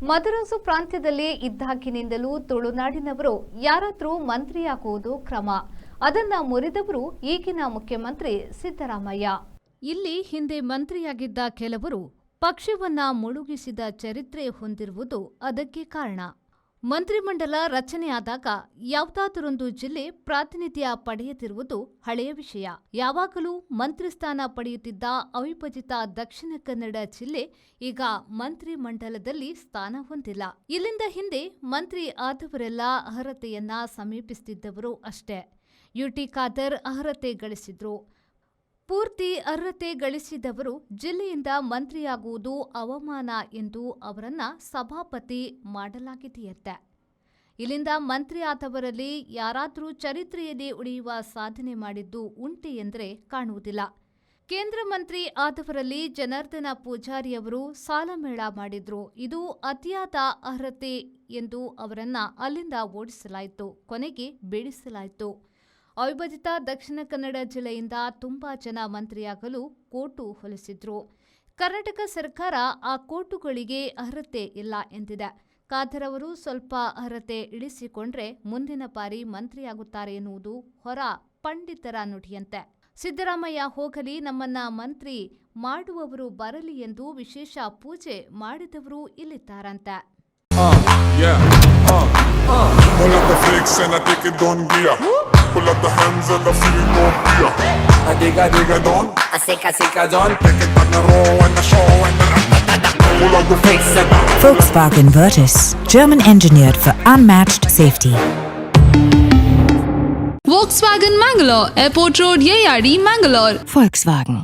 ಮದರಾಸು ಪ್ರಾಂತ್ಯದಲ್ಲಿ ಇದ್ದಾಗಿನಿಂದಲೂ ತುಳುನಾಡಿನವರು ಯಾರಾದರೂ ಮಂತ್ರಿಯಾಗುವುದು ಕ್ರಮ. ಅದನ್ನ ಮುರಿದವರು ಈಗಿನ ಮುಖ್ಯಮಂತ್ರಿ ಸಿದ್ದರಾಮಯ್ಯ. ಇಲ್ಲಿ ಹಿಂದೆ ಮಂತ್ರಿಯಾಗಿದ್ದ ಕೆಲವರು ಪಕ್ಷವನ್ನ ಮುಳುಗಿಸಿದ ಚರಿತ್ರೆ ಹೊಂದಿರುವುದು ಅದಕ್ಕೆ ಕಾರಣ. ಮಂತ್ರಿಮಂಡಲ ರಚನೆಯಾದಾಗ ಯಾವುದಾದರೊಂದು ಜಿಲ್ಲೆ ಪ್ರಾತಿನಿಧ್ಯ ಪಡೆಯದಿರುವುದು ಹಳೆಯ ವಿಷಯ. ಯಾವಾಗಲೂ ಮಂತ್ರಿ ಸ್ಥಾನ ಪಡೆಯುತ್ತಿದ್ದ ಅವಿಭಜಿತ ದಕ್ಷಿಣ ಕನ್ನಡ ಜಿಲ್ಲೆ ಈಗ ಮಂತ್ರಿಮಂಡಲದಲ್ಲಿ ಸ್ಥಾನ ಹೊಂದಿಲ್ಲ. ಇಲ್ಲಿಂದ ಹಿಂದೆ ಮಂತ್ರಿ ಆದವರೆಲ್ಲ ಅರ್ಹತೆಯನ್ನ ಸಮೀಪಿಸುತ್ತಿದ್ದವರು ಅಷ್ಟೇ. ಯುಟಿ ಖಾದರ್ ಅರ್ಹತೆ ಗಳಿಸಿದ್ರು. ಪೂರ್ತಿ ಅರ್ಹತೆ ಗಳಿಸಿದವರು ಜಿಲ್ಲೆಯಿಂದ ಮಂತ್ರಿಯಾಗುವುದು ಅವಮಾನ ಎಂದು ಅವರನ್ನ ಸಭಾಪತಿ ಮಾಡಲಾಗಿದೆಯಂತೆ. ಇಲ್ಲಿಂದ ಮಂತ್ರಿ ಆದವರಲ್ಲಿ ಯಾರಾದರೂ ಚರಿತ್ರೆಯಲ್ಲಿ ಉಳಿಯುವ ಸಾಧನೆ ಮಾಡಿದ್ದು ಉಂಟೆ ಎಂದರೆ ಕಾಣುವುದಿಲ್ಲ. ಕೇಂದ್ರ ಮಂತ್ರಿ ಆದವರಲ್ಲಿ ಜನಾರ್ದನ ಪೂಜಾರಿಯವರು ಸಾಲಮೇಳ ಮಾಡಿದ್ರು. ಇದು ಅತಿಯಾದ ಅರ್ಹತೆ ಎಂದು ಅವರನ್ನ ಅಲ್ಲಿಂದ ಓಡಿಸಲಾಯಿತು. ಕೊನೆಗೆ ಬೇಡಿಸಲಾಯಿತು. ಅವಿಭಜಿತ ದಕ್ಷಿಣ ಕನ್ನಡ ಜಿಲ್ಲೆಯಿಂದ ತುಂಬಾ ಜನ ಮಂತ್ರಿಯಾಗಲು ಕೋಟು ಹೊಲಿಸಿದ್ರು. ಕರ್ನಾಟಕ ಸರ್ಕಾರ ಆ ಕೋಟುಗಳಿಗೆ ಅರ್ಹತೆ ಇಲ್ಲ ಎಂದಿದೆ. ಖಾದರ್ ಅವರು ಸ್ವಲ್ಪ ಅರ್ಹತೆ ಇಳಿಸಿಕೊಂಡ್ರೆ ಮುಂದಿನ ಬಾರಿ ಮಂತ್ರಿಯಾಗುತ್ತಾರೆ ಎನ್ನುವುದು ಹೊರ ಪಂಡಿತರ ನುಡಿಯಂತೆ. ಸಿದ್ದರಾಮಯ್ಯ ಹೋಗಲಿ, ನಮ್ಮನ್ನ ಮಂತ್ರಿ ಮಾಡುವವರು ಬರಲಿ ಎಂದು ವಿಶೇಷ ಪೂಜೆ ಮಾಡಿದವರು ಇಲ್ಲಿದ್ದಾರಂತೆ. Pull up the flicks and I take it on gear. Pull up the hands and I feel more beer. I dig it on. I sick a John. Take it on the row and the show and the pull up the flicks and Volkswagen Virtus, German engineered for unmatched safety. Volkswagen Mangalore, Airport Road, Yeyadi, Mangalore. Volkswagen.